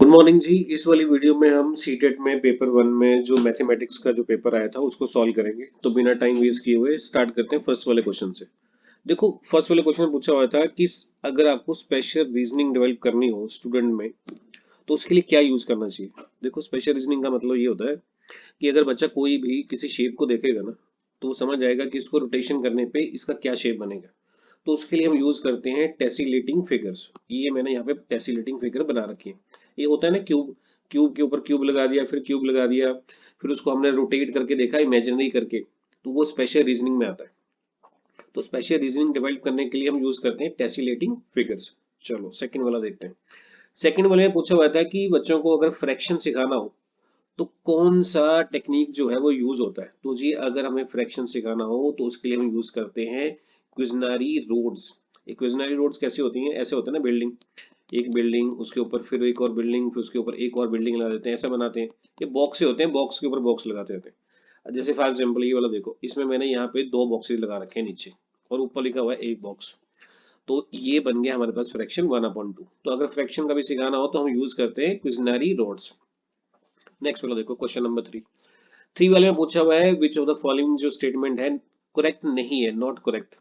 Good morning जी। इस वाली video में हम सीटेट में पेपर वन में जो मैथमेटिक्स का जो पेपर आया था उसको सॉल्व करेंगे। तो बिना टाइम वेस्ट किए हुए स्टार्ट करते हैं फर्स्ट वाले क्वेश्चन से। देखो, फर्स्ट वाले क्वेश्चन में पूछा हुआ था कि अगर आपको स्पेशल रीजनिंग डेवलप करनी हो स्टूडेंट में तो उसके लिए क्या यूज करना चाहिए। देखो, स्पेशल रीजनिंग का मतलब ये होता है कि अगर बच्चा कोई भी किसी शेप को देखेगा ना तो वो समझ जाएगा कि इसको रोटेशन करने पे इसका क्या शेप बनेगा। तो उसके लिए हम यूज करते हैं टेसिलेटिंग फिगर्स। ये मैंने यहाँ पे टेसिलेटिंग फिगर बना रखी है। ये होता है ना क्यूब, क्यूब के ऊपर क्यूब लगा दिया, फिर क्यूब लगा दिया, फिर उसको हमने रोटेट करके देखा इमेजिनरी करके, तो वो स्पेशल रीजनिंग में आता है। तो स्पेशल रीजनिंग डेवलप करने के लिए हम यूज करते हैं टेसिलेटिंग फिगर्स। चलो सेकंड वाला देखते हैं। सेकंड वाले में पूछा हुआ था कि बच्चों को अगर फ्रैक्शन सिखाना हो तो कौन सा टेक्निक जो है वो यूज होता है। तो जी, अगर हमें फ्रैक्शन सिखाना हो तो उसके लिए हम यूज करते हैं क्विजनरी रोड्स। ये क्विजनरी रोड्स कैसी होती हैं, ऐसे होते हैं ना, बिल्डिंग, एक बिल्डिंग उसके ऊपर फिर एक और बिल्डिंग, फिर उसके ऊपर एक और बिल्डिंग लगा देते हैं, ऐसा बनाते हैं। ये बॉक्स से होते हैं, बॉक्स के ऊपर बॉक्स लगाते रहते हैं। जैसे फॉर एग्जाम्पल ये वाला देखो, इसमें मैंने यहाँ पे दो बॉक्सेस लगा रखे हैं नीचे, और ऊपर लिखा हुआ है एक बॉक्स। तो ये बन गया हमारे पास फ्रैक्शन 1/2। तो अगर फ्रैक्शन का भी सिखाना हो तो हम यूज करते हैं क्विजनरी रोड्स। नेक्स्ट वाला देखो, क्वेश्चन नंबर 3। थ्री वाले में पूछा हुआ है विच ऑफ द फॉलोइंग जो स्टेटमेंट है करेक्ट नहीं है, not correct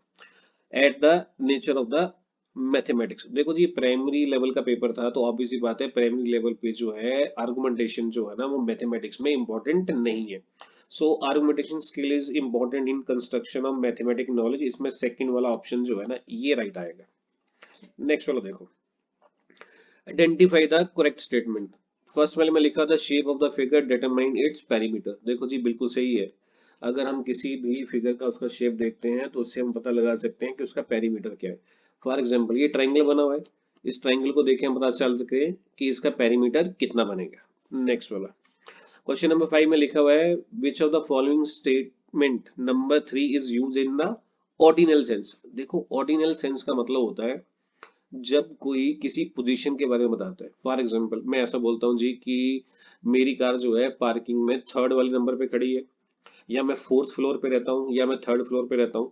at the nature of the mathematics. देखो जी, प्राइमरी लेवल का पेपर था तो ऑब्वियस सी बात है प्राइमरी लेवल पे जो है आर्गुमेंटेशन जो है ना वो मैथमेटिक्स में इंपॉर्टेंट नहीं है। So argumentation skill is important in construction of mathematic knowledge. इसमें सेकंड वाला ऑप्शन जो है ना ये राइट आएगा। नेक्स्ट वाला देखो, identify the correct statement. First वाले में लिखा था shape of the figure determine its perimeter. देखो जी, बिल्कुल सही है। अगर हम किसी भी फिगर का उसका शेप देखते हैं तो उससे हम पता लगा सकते हैं कि उसका पेरीमीटर क्या है। फॉर एग्जांपल ये ट्रायंगल बना हुआ है, इस ट्रायंगल को देख के हम पता चल सके कि इसका पेरीमीटर कितना बनेगा। नेक्स्ट वाला क्वेश्चन नंबर 5 में लिखा हुआ है विच of the following statement number 3 is use in the ordinal sense. देखो, ऑर्डिनल सेंस का मतलब होता है जब कोई किसी पोजीशन के बारे में बताता है। फॉर एग्जांपल मैं ऐसा बोलता हूँ जी कि मेरी कार जो है पार्किंग में थर्ड वाले नंबर पे खड़ी है, या मैं फोर्थ फ्लोर पे रहता हूँ, या मैं थर्ड फ्लोर पे रहता हूँ।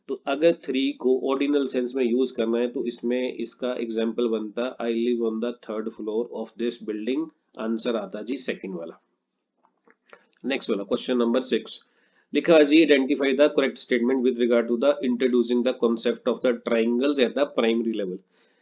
तो अगर थ्री को ऑर्डिनल सेंस में यूज करना है तो इसमें इसका एग्जाम्पल बनता I live on the third floor of this building. Answer आता जी सेकंड वाला। नेक्स्ट वाला क्वेश्चन नंबर 6 लिखा है जी identify the correct statement with regard to the introducing the concept of the triangles at the primary level.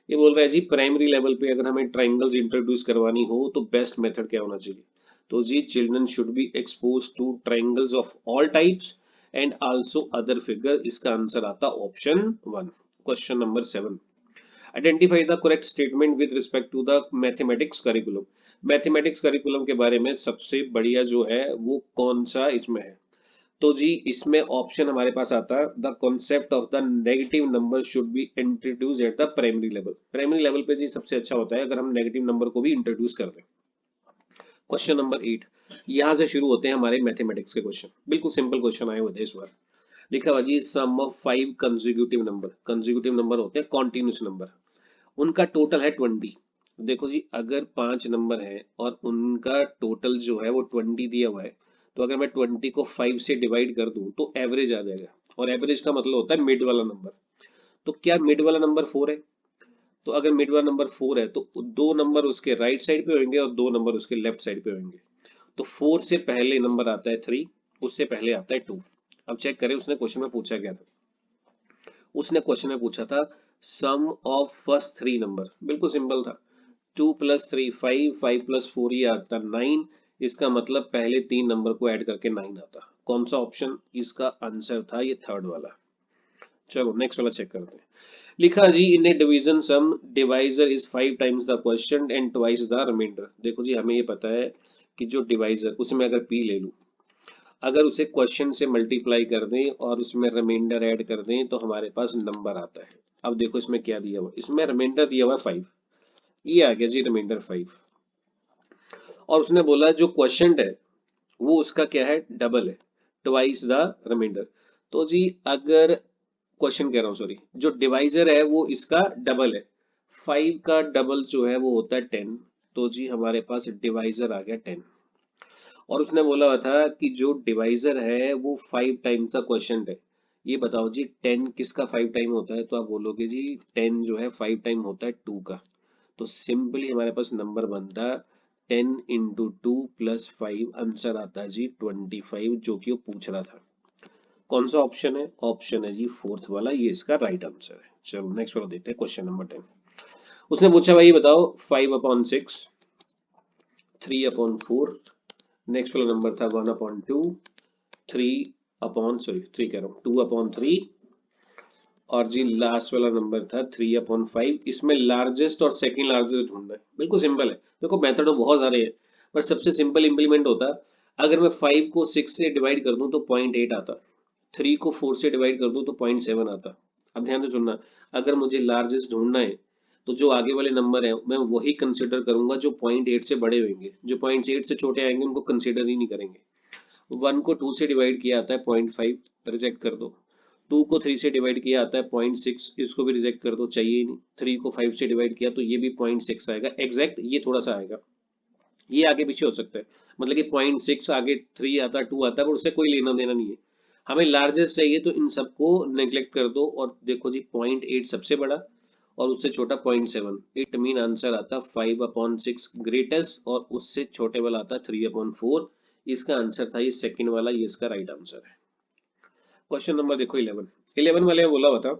ये बोल रहा है जी प्राइमरी लेवल पे अगर हमें ट्राइंगल्स इंट्रोड्यूस करवानी हो तो बेस्ट मेथड क्या होना चाहिए। तो जी, children should be expose to triangles of all types and also other figure. इसका आंसर आता option 1। Question number 7 identify the correct statement with respect to the mathematics curriculum. Mathematics curriculum के बारे में सबसे बढ़िया जो है वो कौन सा इसमें है। तो जी, इसमें ऑप्शन हमारे पास आता है the concept of the negative number should be introduce eight the primary level. Primary level पे जी सबसे अच्छा होता है अगर हम नेगेटिव नंबर को भी इंट्रोड्यूस कर दें। क्वेश्चन नंबर 8, यहाँ से शुरू होते हैं हमारे मैथमेटिक्स के क्वेश्चन। बिल्कुल सिंपल क्वेश्चन आए हुए थे इस बार। लिखा हुआ जी sum of 5 consecutive number. Consecutive number होते हैं कॉन्टिन्यूस नंबर, उनका टोटल है 20। देखो जी, अगर 5 नंबर है और उनका टोटल जो है वो 20 दिया हुआ है, तो अगर मैं 20 को 5 से डिवाइड कर दूं तो एवरेज आ जाएगा। और एवरेज का मतलब होता है मिड वाला नंबर। तो क्या मिड वाला नंबर 4 है? तो अगर मिड वाला नंबर 4 है तो दो नंबर उसके राइट साइड पे होंगे और दो नंबर उसके लेफ्ट साइड पे होंगे। तो 4 से पहले नंबर आता है 3, उससे पहले आता है 2। अब चेक करें उसने क्वेश्चन में पूछा क्या था। उसने क्वेश्चन में पूछा था सम ऑफ फर्स्ट 3 नंबर। बिल्कुल सिंपल था, 2 + 3 5, 5 + 4 ये आता 9। इसका मतलब पहले 3 नंबर को ऐड करके 9 आता। कौन सा ऑप्शन इसका आंसर था? ये थर्ड वाला। चलो नेक्स्ट वाला चेक करते हैं। लिखा जी in a division sum divisor is 5 times the question and twice the remainder. देखो जी, हमें ये पता है कि जो डिवाइजर उसमें अगर p ले लूं, अगर उसे क्वेश्चन से मल्टीप्लाई कर दें और उसमें रिमाइंडर ऐड कर दें तो हमारे पास नंबर आता है। अब देखो इसमें क्या दिया हुआ, इसमें रिमाइंडर दिया हुआ 5, ये आ गया जी रिमाइंडर 5। और उसने बोला जो क्वेश्चन है वो उसका क्या है, डबल है, ट्वाइस द रिमाइंडर। तो जी अगर क्वेश्चन कह रहा हूँ सॉरी, जो डिवाइजर है वो इसका डबल है, 5 का डबल जो है वो होता है 10। तो जी हमारे पास डिवाइजर आ गया 10। और उसने बोला हुआ था कि जो डिवाइजर है वो 5 टाइम्स का क्वेश्चन है। ये बताओ जी 10 किसका 5 टाइम होता है? तो आप बोलोगे जी 10 जो है 5 टाइम होता है 2 का। तो सिंपली हमारे पास नंबर बनता 10 इंटू 2 प्लस 5, आंसर आता है जी 25, जो कि वो पूछ रहा था। कौन सा ऑप्शन है? ऑप्शन है जी फोर्थ वाला, ये इसका राइट आंसर है। चलो नेक्स्ट वाला देखते हैं, क्वेश्चन नंबर 10। उसने पूछा भाई बताओ 5/6, 3/4, नेक्स्ट वाला नंबर था 1/2, 3 कह रहा हूँ 2/3, और जी लास्ट वाला नंबर था 3/5। इसमें लार्जेस्ट और सेकंड लार्जेस्ट ढूंढना है, बिल्कुल सिंपल है। देखो मेथड तो बहुत सारे हैं, पर सबसे सिंपल इंप्लीमेंट होता है, अगर मैं 5 को 6 से डिवाइड कर दूं तो 0.8 आता, 3 को 4 से डिवाइड कर दूं तो 0.7 आता। अब ध्यान से सुनना, अगर मुझे लार्जेस्ट ढूंढना है तो जो आगे वाले नंबर है मैं वही कंसिडर करूंगा जो 0.8 से बड़े होंगे, जो 0.8 से छोटे आएंगे उनको कंसिडर ही नहीं करेंगे। 1 को 2 से डिवाइड किया आता है 0.5, रिजेक्ट कर दो। 2 को 3 से डिवाइड किया आता है 0.6, इसको भी रिजेक्ट कर दो, चाहिए ही नहीं। 3 को 5 से डिवाइड किया तो ये भी 0.6 आएगा एग्जैक्ट, ये थोड़ा सा आएगा, ये आगे पीछे हो सकता है, मतलब कि 0.6 आगे 3 आता, 2 आता है, पर उससे कोई लेना देना नहीं है। हमें लार्जेस्ट चाहिए तो इन सबको नेग्लेक्ट कर दो, और देखो जी 0.8 सबसे बड़ा और उससे छोटा 0.7, इट मीन आंसर आता 5/6 ग्रेटेस्ट, और उससे छोटे वाला आता 3/4। इसका आंसर था ये सेकंड वाला, ये इसका राइट आंसर है। क्वेश्चन नंबर देखो 11 वाले में बोला हुआ था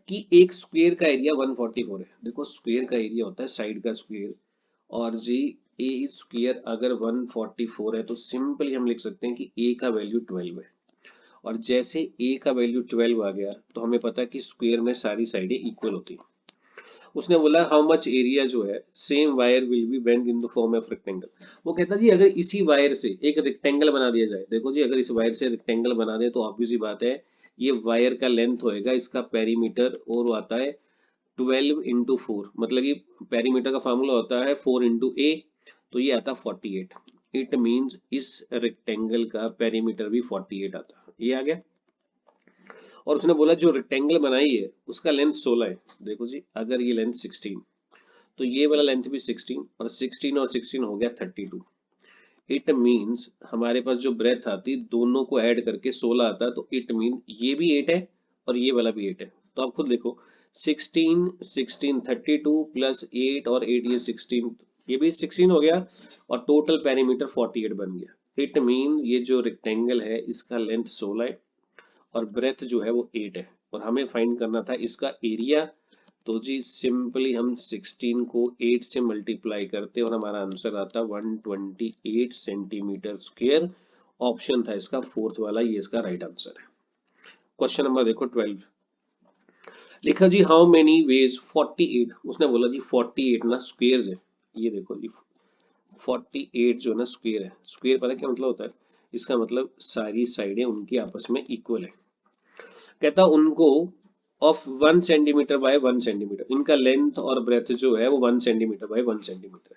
कि एक स्क्वायर का एरिया 144 है। देखो स्क्वायर का एरिया होता है साइड का स्क्वायर, और जी ए स्क्वायर अगर 144 है तो सिंपली हम लिख सकते हैं कि ए का वैल्यू 12 है, और जैसे ए का वैल्यू 12 आ गया तो हमें पता है कि स्क्वायर में सारी साइडें इक्वल होती हैं। उसने बोला हाउ मच एरिया जो है same wire will be bend in the form of rectangle. वो कहता जी अगर इसी वायर से एक रेक्टेंगल बना दिया जाए, देखो जी अगर इस वायर से रेक्टेंगल बना दे तो ऑब्वियस सी बात है ये वायर का लेंथ होएगा, इसका पेरीमीटर, और वो आता है 12 × 4, मतलब कि पेरीमीटर का फार्मूला होता है 4 × a, तो ये आता 48। इट मींस इस रेक्टेंगल का पेरीमीटर भी 48 आता, ये आ गया। और उसने बोला जो रेक्टेंगल बनाई है उसका लेंथ 16 है। देखो जी अगर ये लेंथ 16, तो ये वाला लेंथ भी 16, और 16 और 16 हो गया 32। इट मींस हमारे पास जो ब्रेथ आती दोनों को ऐड करके 16 आता, तो इट मीन ये भी 8 है और ये वाला भी 8 है। तो आप खुद देखो 16 16 32 प्लस 8 और 8 ये 16, ये भी 16 हो गया, और टोटल पेरीमीटर 48 बन गया। इट मीन ये जो रेक्टेंगल है इसका लेंथ 16 है और ब्रेथ जो है वो 8 है, और हमें फाइंड करना था इसका एरिया। तो जी सिंपली हम 16 को 8 से मल्टीप्लाई करते और हमारा आंसर आता 128 सेंटीमीटर स्क्वायर। ऑप्शन था इसका फोर्थ वाला, ये इसका राइट आंसर है। क्वेश्चन नंबर देखो 12, लिखा जी हाउ मेनी वेज 48। उसने बोला जी 48 ना स्क्वायर्स है, ये देखो जी 48 जो है ना स्क्वायर है। स्क्वायर पता है क्या मतलब होता है? इसका मतलब सारी साइडें उनकी आपस में इक्वल है। कहता उनको ऑफ 1 सेंटीमीटर बाय 1 सेंटीमीटर, इनका लेंथ और ब्रेथ जो है वो 1 सेंटीमीटर बाय 1 सेंटीमीटर।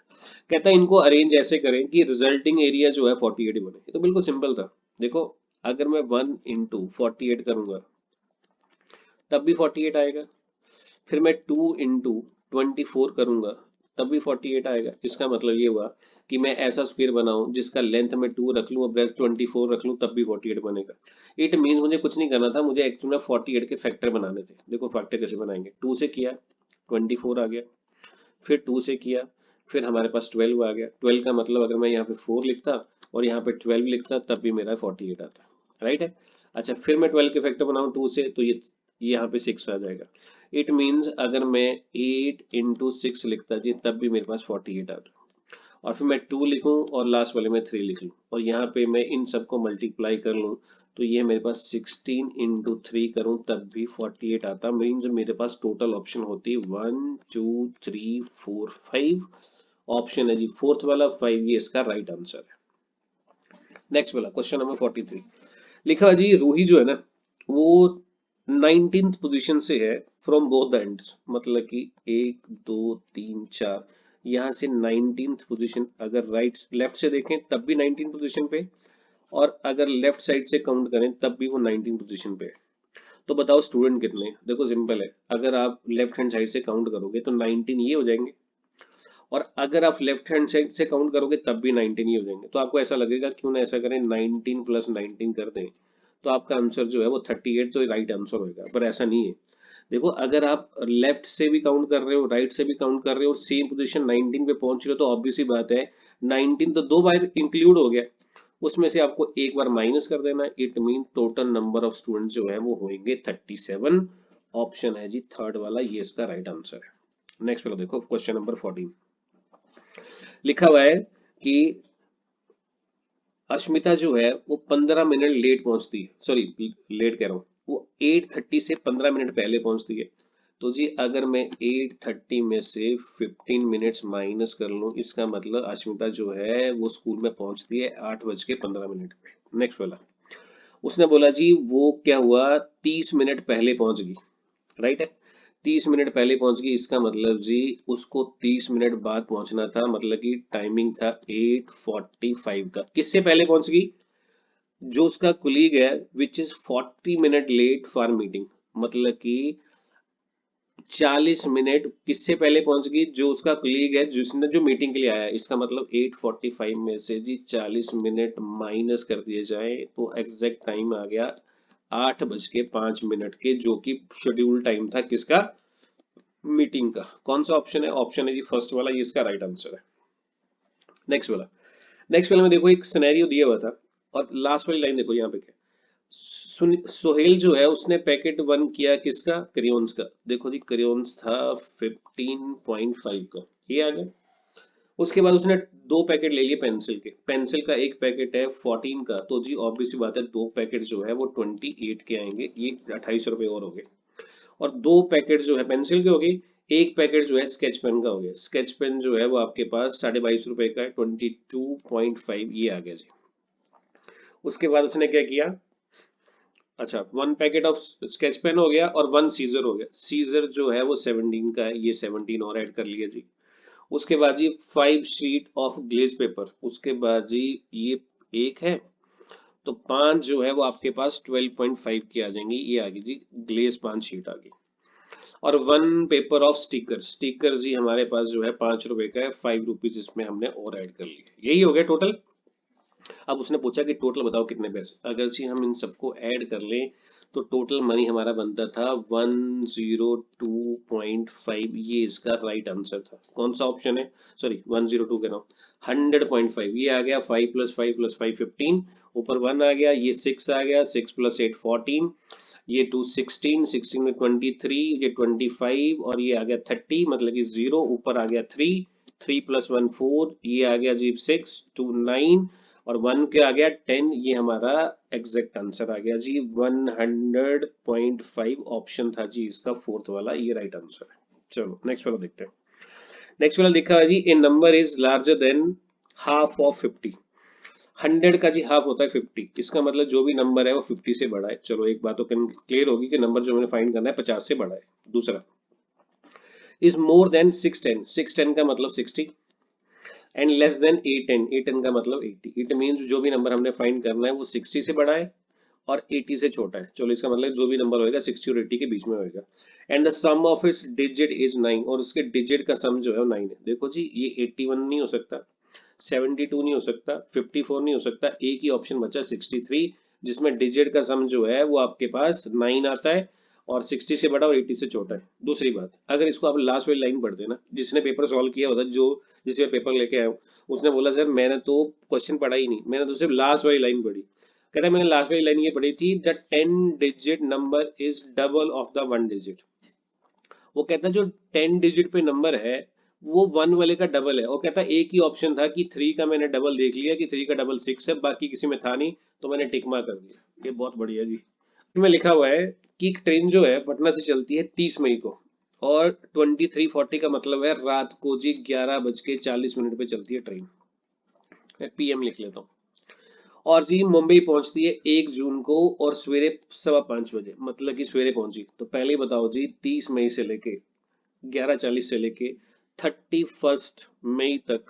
कहता है इनको अरेंज ऐसे करें कि रिजल्टिंग एरिया जो है 48 बने। ये तो बिल्कुल सिंपल था। देखो अगर मैं 1 × 48 करूंगा तब भी 48 आएगा, फिर मैं 2 × 24 करूंगा तब भी 48 आएगा। इसका मतलब ये हुआ कि मैं ऐसा स्क्वायर बनाऊं जिसका लेंथ में 2 रख लूं और ब्रेथ 24 रख लूं तब भी 48 बनेगा। इट मींस मुझे कुछ नहीं करना था, मुझे एक्चुअली में 48 के फैक्टर बनाने थे। देखो फैक्टर कैसे बनाएंगे, 2 से किया 24 आ गया, फिर 2 से किया, फिर हमारे पास 12 आ गया। 12 का मतलब अगर मैं यहाँ पे 4 लिखता और यहाँ पे 12 लिखता तब भी मेरा 48 आता, राइट है। अच्छा फिर मैं 12 के फैक्टर बनाऊं 2 से, तो ये यहाँ पे 6 आ जाएगा। इट मींस अगर मैं 8 × 6 लिखता जी तब भी मेरे पास 48 आता, और फिर मैं 2 लिखूं और लास्ट वाले में 3 लिख लूं और यहाँ पे मैं इन सबको मल्टीप्लाई कर लूं, तो ये मेरे पास 16 × 3 करूं तब भी 48 आता। मींस मेरे पास टोटल ऑप्शन होती 1 2 3 4 5। ऑप्शन है जी फोर्थ वाला 5, ये इसका राइट आंसर है। नेक्स्ट वाला क्वेश्चन नंबर 43, लिखा जी रूही जो है ना वो 19th पोजीशन से है फ्रॉम बोथ एंड्स, मतलब कि 1 2 3 4, यहाँ से 19th पोजीशन अगर राइट लेफ्ट से देखें तब भी 19th पोजीशन पे, और अगर लेफ्ट साइड से काउंट करें तब भी वो 19th पोजीशन पे है। तो बताओ स्टूडेंट कितने हैं? देखो सिंपल है, अगर आप लेफ्ट हैंड साइड से काउंट करोगे तो 19 ये हो जाएंगे, और अगर आप लेफ्ट हैंड साइड से काउंट करोगे तब भी 19 ही हो जाएंगे। तो आपको ऐसा लगेगा क्यों ना ऐसा करें 19 + 19 कर दें, तो आपका आंसर जो है वो 38 तो राइट आंसर होगा, पर ऐसा नहीं है। देखो अगर आप लेफ्ट से भी काउंट कर रहे हो, राइट से भी काउंट कर रहे हो और सेम पोजीशन 19 पे पहुंच रहे हो, तो ऑब्वियस ही बात है 19 तो 2 बार इंक्लूड हो गया, उसमें से आपको एक बार माइनस कर देना है। It mean total number of students जो है वो होंगे 37। ऑप्शन है जी थर्ड वाला, ये इसका राइट आंसर है। नेक्स्ट वाला देखो, क्वेश्चन नंबर 14 लिखा हुआ है कि अश्मिता जो है वो 15 मिनट लेट पहुंचती है, सॉरी लेट कह रहा हूँ, वो 8:30 से 15 मिनट पहले पहुंचती है। तो जी अगर मैं 8:30 में से 15 मिनट्स माइनस कर लूं, इसका मतलब अश्मिता जो है वो स्कूल में पहुंचती है 8:15 पे। नेक्स्ट वाला, उसने बोला जी वो क्या हुआ, 30 मिनट पहले पहुंच गई, राइट है। 30 मिनट पहले पहुंच गई, इसका मतलब जी उसको 30 मिनट बाद पहुंचना था, मतलब कि टाइमिंग था 8:45 का। किससे पहले पहुंच गई, जो उसका कुलीग है which is 40 minute late for meeting, मतलब कि 40 मिनट किससे पहले पहुंच गई, जो उसका कुलीग है जिसने जो मीटिंग के लिए आया है। इसका मतलब 8:45 में से जी 40 मिनट माइनस कर दिए जाए तो एग्जैक्ट टाइम आ गया 8:05 के, जो कि शेड्यूल टाइम था किसका, मीटिंग का। कौन सा ऑप्शन है, ऑप्शन है जी फर्स्ट वाला, ये इसका राइट आंसर है। नेक्स्ट वाला, नेक्स्ट वाले में देखो एक सिनेरियो दिया हुआ था और लास्ट वाली लाइन देखो यहाँ पे क्या, सोहेल जो है उसने पैकेट 1 किया किसका, क्रेयॉन्स का। देखो जी क्रेयॉन्स था 15.5 का, ये आ गया। उसके बाद उसने 2 पैकेट ले लिए पेंसिल के, पेंसिल का एक पैकेट है 14 का, तो जी ऑब्वियस सी बात है 2 पैकेट जो है वो 28 के आएंगे, ये 28 रुपए और हो गए। और 2 पैकेट जो है पेंसिल के हो गई, एक पैकेट जो है स्केच पेन का हो गया। स्केच पेन जो है वो आपके पास 22.5 रुपए का है, 22.5 ये आ गया जी। उसके बाद उसने क्या किया, अच्छा 1 पैकेट ऑफ स्केच पेन हो गया और 1 सीजर हो गया। सीजर जो है वो 17 का है, ये 17 और ऐड कर लिया जी। उसके बाद जी 5 शीट ऑफ ग्लेज पेपर, उसके बाद जी ये एक है, तो 5 जो है वो आपके पास 12.5 की आ जाएंगी, ये आ गई जी ग्लेज 5 शीट आ गई। और 1 पेपर ऑफ स्टिकर, स्टिकर जी हमारे पास जो है 5 रुपए का है, 5 रुपीज इसमें हमने और ऐड कर लिए, यही हो गया टोटल। अब उसने पूछा कि टोटल बताओ कितने पैसे, अगर जी हम इन सबको ऐड कर लें तो टोटल मनी हमारा बनता था 102.5, ये इसका राइट आंसर था। कौन सा ऑप्शन है, सॉरी 102 कह रहा हूँ, 100.5, ये आ गया 5 + 5 + 5 15, ऊपर 1 आ गया, ये 6 आ गया, 6 + 8 14, ये 2 16, 16 में 23, ये 25 और ये आ गया 30, मतलब कि 0, ऊपर आ गया 3, 3 + 1 4, ये आ गया जी 6, 2 9 और 1 के आ गया 10, ये हमारा एग्जैक्ट आंसर आ गया जी 100.5, ऑप्शन था जी इसका फोर्थ वाला, ये राइट आंसर है। चलो नेक्स्ट वाला देखते हैं। नेक्स्ट वाला लिखा है जी a number is larger than half of 50। 100 का जी हाफ होता है 50, इसका मतलब जो भी नंबर है वो 50 से बड़ा है। चलो एक बात तो क्लियर होगी कि नंबर जो मैंने फाइंड करना है 50 से बड़ा है। दूसरा, इज मोर देन 610, 610 का मतलब 60 एंड लेस देन 810, 810 का मतलब 80। इट मींस जो भी नंबर हमने फाइंड करना है वो 60 से बड़ा है और 80 से छोटा है। चलो इसका मतलब जो भी नंबर होएगा 60 और 80 के बीच में होएगा। And the sum of its digit is 9, और उसके डिजिट का सम जो है वो 9 है। देखो जी ये 81 नहीं हो सकता, 72 नहीं हो सकता, 54 नहीं हो सकता, एक ही ऑप्शन बचा 63, जिसमें डिजिट का सम जो है वो आपके पास 9 आता है और 60 से बड़ा और 80 से छोटा है। दूसरी बात, अगर इसको आप लास्ट वाली लाइन पढ़ देना, जिसने पेपर सॉल्व किया होता, जो जिसने पेपर लेके आया हूँ, उसने बोला सर मैंने तो क्वेश्चन पढ़ा ही नहीं, मैंने तो सिर्फ लास्ट वाली लाइन पढ़ी। कहता है मैंने लास्ट वाली लाइन ये पढ़ी थी, the 10 digit number is double of the 1 digit. वो कहता है जो 10 डिजिट पे नंबर है वो 1 वाले का डबल है। और कहता है एक ही ऑप्शन था कि 3 का मैंने डबल देख लिया कि 3 का डबल 6 है, बाकी किसी में था नहीं, तो मैंने टिक मार्क कर दिया। ये बहुत बढ़िया जी। में लिखा हुआ है कि एक ट्रेन जो है पटना से चलती है 30 मई को, और 23:40 का मतलब है रात को जी 11:40 पे चलती है ट्रेन। मैं पीएम लिख लेता हूँ। और जी मुंबई पहुंचती है 1 जून को और सवेरे 5:15 बजे, मतलब कि सवेरे पहुंची। तो पहले ही बताओ जी 30 मई से लेके 11:40 से लेके 31 मई तक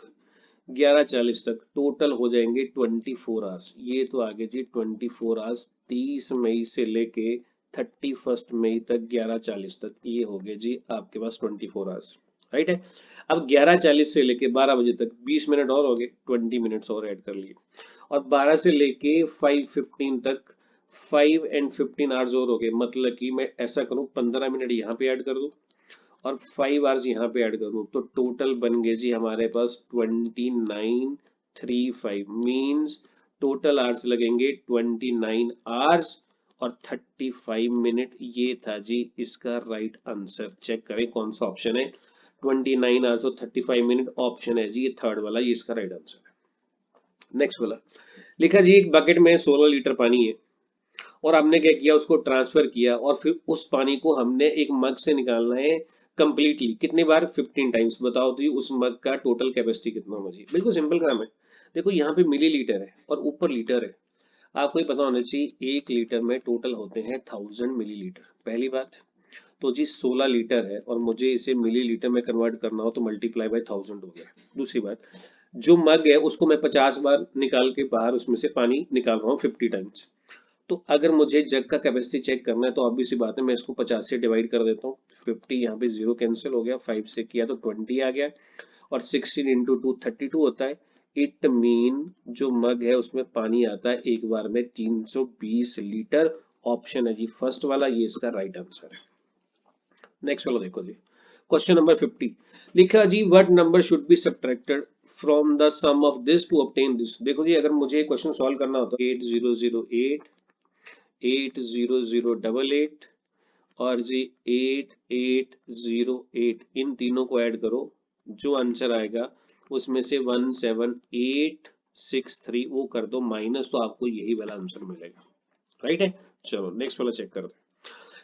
11:40 तक टोटल हो जाएंगे 24 आवर्स। ये तो आगे जी 24 आवर्स, 30 मई से लेके 31 मई तक 11:40 तक, ये हो गए जी आपके पास 24 आवर्स, राइट है। अब 11:40 से लेके 12 बजे तक 20 मिनट और हो गए, 20 मिनट्स और ऐड कर लिए। और 12 से लेके 5:15 तक 5 and 15 आवर्स और हो गए, मतलब कि मैं ऐसा करूं 15 मिनट यहाँ पे ऐड कर दूं और 5 आवर्स यहाँ पे ऐड कर दूं, तो टोटल बन गए जी हमारे पास 2935, मींस टोटल आवर्स लगेंगे 29 आवर्स और 35 मिनट। ये था जी इसका राइट आंसर। चेक करें कौन सा ऑप्शन है, 29 आवर्स और 35 मिनट ऑप्शन है जी, ये थर्ड वाला, ये इसका राइट आंसर है। नेक्स्ट वाला लिखा जी एक बकेट में 16 लीटर पानी है और हमने क्या किया, उसको ट्रांसफर किया और फिर उस पानी को हमने एक मग से निकालना है कंप्लीटली, कितनी बार, 15 टाइम्स। बताओ तो उस मग का टोटल कैपेसिटी कितना होगा जी। बिल्कुल सिंपल काम है। देखो यहाँ पे मिलीलीटर है और ऊपर लीटर है, आपको ही पता होना चाहिए 1 लीटर में टोटल होते हैं 1000 मिलीलीटर, पहली बात। तो जी 16 लीटर है और मुझे इसे मिलीलीटर में कन्वर्ट करना हो तो मल्टीप्लाई बाय 1000 हो गया। दूसरी बात, जो मग है उसको मैं 50 बार निकाल के बाहर उसमें से पानी निकाल रहा हूँ 50 टाइम्स। तो अगर मुझे जग का कैपेसिटी चेक करना है तो ऑब्वियस सी बात है, मैं इसको 50 से डिवाइड कर देता हूँ। 50 यहाँ पे 0 कैंसिल हो गया, 5 से किया तो 20 आ गया और 16 इंटू 2 32 होता है। इट मीन जो मग है उसमें पानी आता है एक बार में 320 लीटर। ऑप्शन है जी फर्स्ट वाला, ये इसका राइट आंसर है। नेक्स्ट वाला देखो जी, क्वेश्चन नंबर 50 लिखा जी what number should be subtracted from the sum of this to obtain this. देखो जी अगर मुझे क्वेश्चन सॉल्व करना होता है 8008 80088 और जी 8808, इन तीनों को ऐड करो, जो आंसर आएगा उसमें से 17863 वो कर दो माइनस, तो आपको यही वाला आंसर मिलेगा। राइट है। चलो नेक्स्ट वाला चेक करते हैं।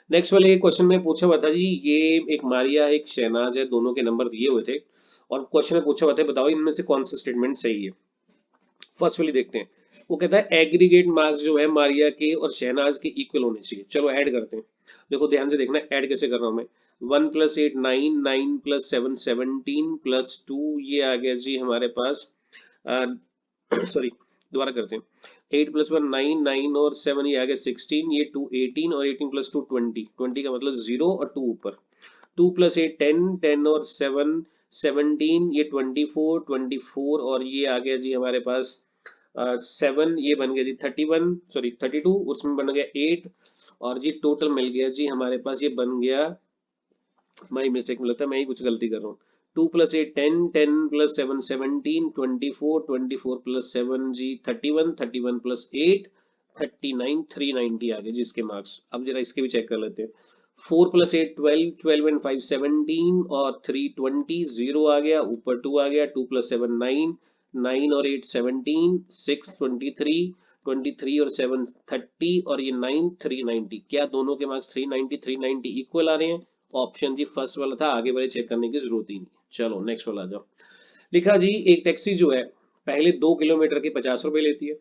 नेक्स्ट वाले क्वेश्चन में पूछा हुआ था जी, ये एक मारिया एक शहनाज है, दोनों के नंबर दिए हुए थे और क्वेश्चन में पूछा हुआ था बताओ इनमें से कौन सा स्टेटमेंट सही है। फर्स्ट वाली देखते हैं। वो कहता है एग्रीगेट मार्क्स जो है मारिया के और शहनाज के इक्वल होने चाहिए। चलो ऐड करते हैं। देखो ध्यान से देखना ऐड कैसे कर रहा हूं मैं। 1 + 8 9, 9 + 7 17 + 2 ये आ गया जी हमारे पास, सॉरी दोबारा करते हैं। 8 + 1 9, 9 और 7 ये आ गया 16, ये 2 18 और 18 + 2 20, 20 का मतलब 0 और 2 ऊपर। 2 + 8 10, 10 और 7 17, ये 24 24 और ये आ गया जी हमारे पास 7, ये बन गया जी 31, सॉरी 32, उसमें बन गया 8 और जी टोटल मिल गया जी हमारे पास, ये बन गया, माई मिस्टेक में लगता है मैं ही कुछ गलती कर रहा हूँ। 2 + 8 10, 10 + 7 17, 24 24 + 7 जी 31, 31 + 8 39, 390 आ गए जी इसके मार्क्स। अब जरा इसके भी चेक कर लेते हैं। 4 + 8 12, 12 and 5 17 और 3 20, 0 आ गया, ऊपर 2 आ गया, 2 + 7 9, 9 और 8 17, 6 23, 23 और 7 30 और ये 9 390। क्या दोनों के मार्क्स 390 390 इक्वल आ रहे हैं? ऑप्शन जी फर्स्ट वाला था, आगे वाले चेक करने की जरूरत ही नहीं। चलो नेक्स्ट वाला आ जाओ। लिखा जी एक टैक्सी जो है पहले 2 किलोमीटर के 50 रुपए लेती है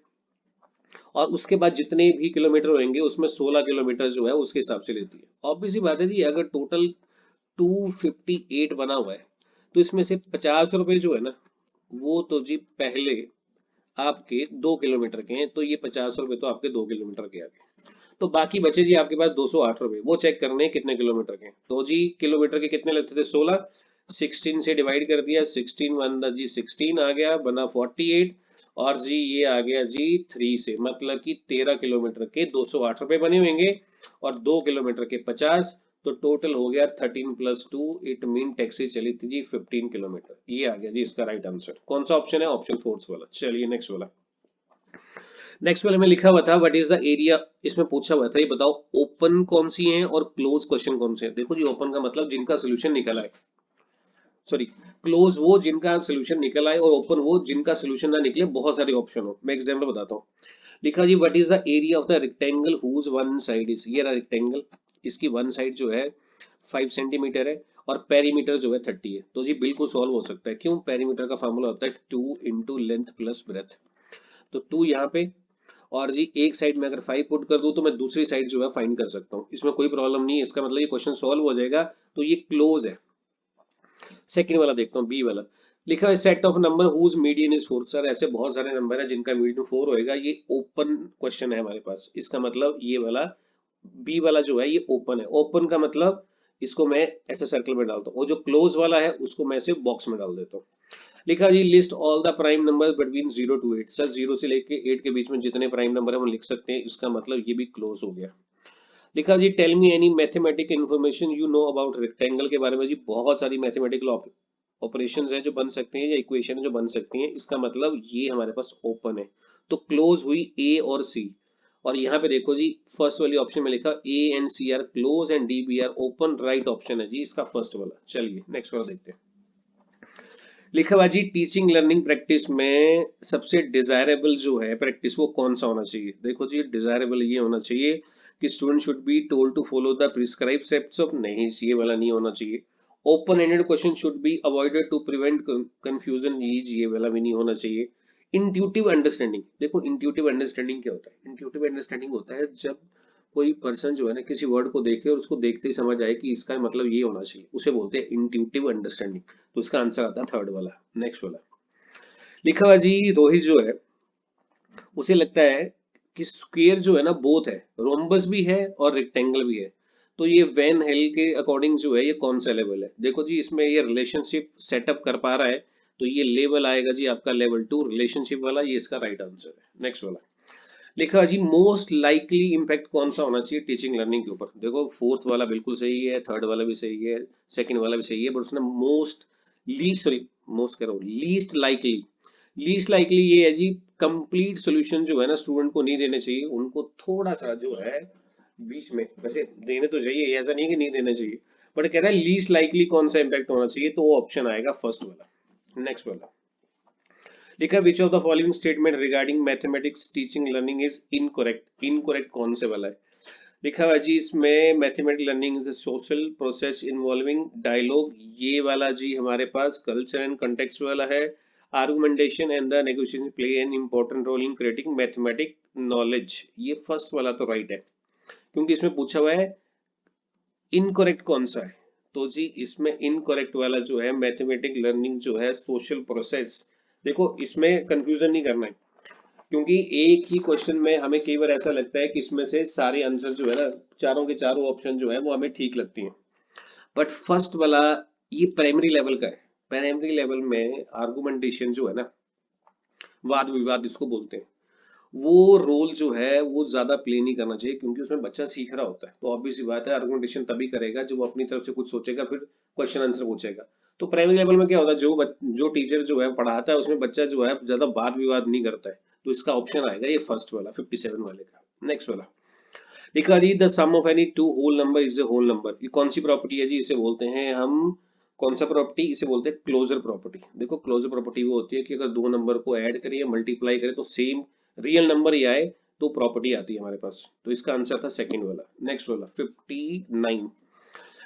और उसके बाद जितने भी किलोमीटर होंगे उसमें 16 किलोमीटर जो है उसके हिसाब से लेती है। ऑब्वियसली बात है जी, अगर टोटल 258 बना हुआ है तो इसमें से 50 रुपए जो है ना, वो तो जी पहले आपके 2 किलोमीटर के हैं, तो ये 50 रुपए तो आपके 2 किलोमीटर के आ गए। तो बाकी बचे जी आपके पास 208 रुपए, वो चेक करने हैं कितने किलोमीटर के। तो जी किलोमीटर के कितने लगते थे 16, 16 से डिवाइड कर दिया, 16 वन जी 16 आ गया, बना 48 और जी ये आ गया जी 3 से, मतलब कि 13 किलोमीटर के 208 रुपए बने होंगे और 2 किलोमीटर के 50, तो टोटल हो गया 13 + 2, इट मीन टैक्सी चली थी जी 15 किलोमीटर। ये आ गया जी इसका राइट आंसर। कौन सा ऑप्शन है? ऑप्शन फोर्थ वाला। चलिए नेक्स्ट वाला। नेक्स्ट वाले में लिखा हुआ था व्हाट इज द एरिया, इसमें पूछा हुआ था ये बताओ ओपन कौन सी हैं और क्लोज क्वेश्चन कौन से हैं। देखो जी ओपन का मतलब जिनका सोल्यूशन निकल आए, सॉरी क्लोज वो जिनका सोल्यूशन निकल आए और ओपन वो जिनका सोल्यूशन ना निकले, बहुत सारे ऑप्शन हो। मैं एग्जांपल बताता हूँ। लिखा जी what is the area of the rectangle whose one side is, ये रहा रेक्टेंगल, इसकी वन साइड जो है 5 सेंटीमीटर है और पेरीमीटर जो है 30 है। तो जी बिल्कुल सॉल्व हो सकता है। क्यों? पेरीमीटर का फार्मूला होता है 2 × लेंथ प्लस ब्रेथ। तो 2 यहाँ पे और जी एक साइड में अगर 5 पुट कर दूं तो मैं दूसरी साइड जो है फाइंड कर सकता हूँ, इसमें कोई प्रॉब्लम नहीं है। इसका मतलब ये क्वेश्चन सॉल्व हो जाएगा, तो ये क्लोज है। सेकंड वाला देखता हूँ, बी वाला। लिखा है set of number whose median is 4। Sir ऐसे बहुत सारे नंबर है जिनका मीडियन 4 होएगा, ये ओपन क्वेश्चन है हमारे पास। इसका मतलब ये वाला बी वाला जो है ये ओपन है। ओपन का मतलब इसको मैं ऐसे सर्कल में डालता हूँ, और जो क्लोज वाला है उसको मैं ऐसे बॉक्स में डाल देता हूँ। लिखा जी list all the prime number between 0 to 8। Sir 0 से लेके 8 के बीच में जितने प्राइम नंबर है वो लिख सकते हैं, इसका मतलब ये भी क्लोज हो गया। लिखा जी tell me any mathematical information you know about rectangle के बारे में। जी बहुत सारी मैथमेटिकल ऑपरेशंस है जो बन सकते हैं या इक्वेशन जो बन सकती हैं, इसका मतलब ये हमारे पास ओपन है, तो क्लोज हुई ए और सी। और यहाँ पे देखो जी फर्स्ट वाली ऑप्शन में लिखा A and C are close and D B are open, right option है जी इसका फर्स्ट वाला। चलिए नेक्स्ट वाला देखते हैं। लिखा हुआ जी टीचिंग लर्निंग प्रैक्टिस में सबसे डिजायरेबल जो है प्रैक्टिस वो कौन सा होना चाहिए। देखो जी डिजायरेबल ये होना चाहिए कि student should be told to follow the prescribe steps of, नहीं ये वाला नहीं होना चाहिए। Open ended question should be avoided to prevent confusion, ये वाला भी नहीं होना चाहिए। इंट्यूटिव अंडरस्टैंडिंग, देखो इंट्यूटिव अंडरस्टैंडिंग क्या होता है। इंट्यूटिव अंडरस्टैंडिंग होता है जब कोई पर्सन जो है ना किसी वर्ड को देखे और उसको देखते ही समझ आए कि इसका मतलब ये होना चाहिए, उसे बोलते हैं इंट्यूटिव अंडरस्टैंडिंग। तो इसका आंसर आता है थर्ड वाला। नेक्स्ट वाला लिखा हुआ जी रोहित जो है उसे लगता है कि स्क्वायर जो है ना बोथ है, रोम्बस भी है और रेक्टेंगल भी है। तो ये वैन हेल के अकॉर्डिंग जो है ये कौन सा लेवल है। देखो जी इसमें ये रिलेशनशिप सेटअप कर पा रहा है, तो ये लेवल आएगा जी आपका लेवल 2 रिलेशनशिप वाला, ये इसका राइट आंसर है। नेक्स्ट वाला लिखा है जी मोस्ट लाइकली इम्पैक्ट कौन सा होना चाहिए टीचिंग लर्निंग के ऊपर। देखो फोर्थ वाला बिल्कुल सही है, थर्ड वाला भी सही है, सेकंड वाला भी सही है, बट उसने मोस्ट लीस्ट सॉरी मोस्ट कह रहा हूँ लीस्ट लाइकली। लीस्ट लाइकली ये है जी कंप्लीट सॉल्यूशन जो है ना स्टूडेंट को नहीं देने चाहिए, उनको थोड़ा सा जो है बीच में, वैसे देने तो चाहिए, ऐसा नहीं कि नहीं देना चाहिए, बट कह रहा है लीस्ट लाइकली कौन सा इम्पैक्ट होना चाहिए, तो वो ऑप्शन आएगा फर्स्ट वाला। नेक्स्ट वाला लिखा which of the following statement regarding mathematics teaching learning is incorrect. Incorrect कौन से वाला है। लिखा हुआ जी इसमें mathematical learning is a social process involving dialogue, ये वाला जी हमारे पास कल्चर एंड कंटेक्स्ट वाला है। Argumentation and the negotiation play an important role in creating mathematic knowledge, ये फर्स्ट वाला तो राइट है, क्योंकि इसमें पूछा हुआ है इनकरेक्ट कौन सा है। तो जी इसमें इनकरेक्ट वाला जो है मैथमेटिक लर्निंग जो है सोशल प्रोसेस। देखो इसमें कंफ्यूजन नहीं करना है, क्योंकि एक ही क्वेश्चन में हमें कई बार ऐसा लगता है कि इसमें से सारे आंसर जो है ना चारों के चारों ऑप्शन जो है वो हमें ठीक लगती हैं, बट फर्स्ट वाला ये प्राइमरी लेवल का है। प्राइमरी लेवल में आर्गुमेंटेशन जो है ना, वाद विवाद इसको बोलते हैं, वो रोल जो है वो ज्यादा प्ले नहीं करना चाहिए, क्योंकि उसमें बच्चा सीख रहा होता है, तो ऑब्वियस सी बात है आर्गुमेंटेशन तभी करेगा जब वो अपनी तरफ से कुछ सोचेगा फिर क्वेश्चन आंसर पूछेगा। तो प्राइमरी लेवल में क्या होता है जो टीचर जो है पढ़ाता है उसमें बच्चा जो है ज्यादा वाद विवाद नहीं करता है, तो इसका ऑप्शन आएगा ये फर्स्ट वाला 57 वाले का। नेक्स्ट वाला लिखा जी the sum of any two whole number is a whole number, ये कौन सी प्रॉपर्टी है जी, इसे बोलते हैं हम कौन सा प्रॉपर्टी, इसे बोलते हैं क्लोजर प्रॉपर्टी। देखो क्लोजर प्रॉपर्टी वो होती है कि अगर दो नंबर को ऐड करें या मल्टीप्लाई करें तो सेम रियल नंबर ही आए, तो प्रॉपर्टी आती है हमारे पास। तो इसका आंसर था सेकंड वाला। नेक्स्ट वाला 59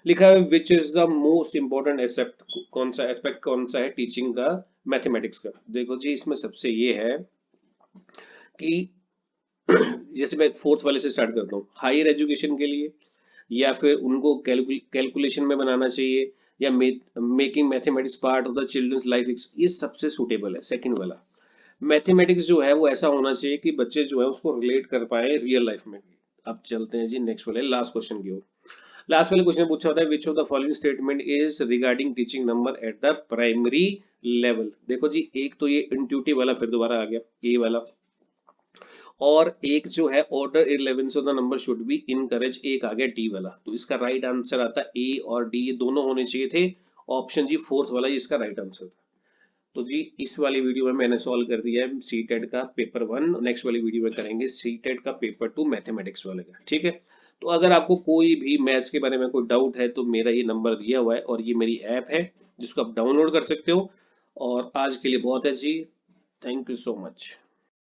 लिखा है which is the most important aspect कौन सा है टीचिंग का मैथमेटिक्स का। देखो जी इसमें सबसे ये है कि जैसे मैं फोर्थ वाले से स्टार्ट करता हूँ, हायर एजुकेशन के लिए या फिर उनको कैलकुलेशन में बनाना चाहिए या making mathematics part of the children's life, ये सबसे सूटेबल है सेकंड वाला। मैथमेटिक्स जो है वो ऐसा होना चाहिए कि बच्चे जो है उसको रिलेट कर पाए रियल लाइफ में। अब चलते हैं जी नेक्स्ट वाले लास्ट क्वेश्चन की ओर। लास्ट वाले क्वेश्चन पूछा होता है विच of the following statement is regarding teaching number eight the primary level. देखो जी एक तो ये इंट्यूटिव वाला फिर दोबारा आ गया ये वाला, और एक जो है order 11 of the number should be encourage, एक आ गया डी वाला। तो इसका राइट आंसर आता है ए और डी, ये दोनों होने चाहिए थे। ऑप्शन जी फोर्थ वाला इसका राइट आंसर था। तो जी इस वाली वीडियो में मैंने सॉल्व कर दिया है सी टेट का पेपर 1, नेक्स्ट वाली वीडियो में करेंगे सी टेट का पेपर 2 मैथमेटिक्स वाले का, ठीक है। तो अगर आपको कोई भी मैथ्स के बारे में कोई डाउट है तो मेरा ये नंबर दिया हुआ है और ये मेरी ऐप है जिसको आप डाउनलोड कर सकते हो। और आज के लिए बहुत है जी, थैंक यू सो मच।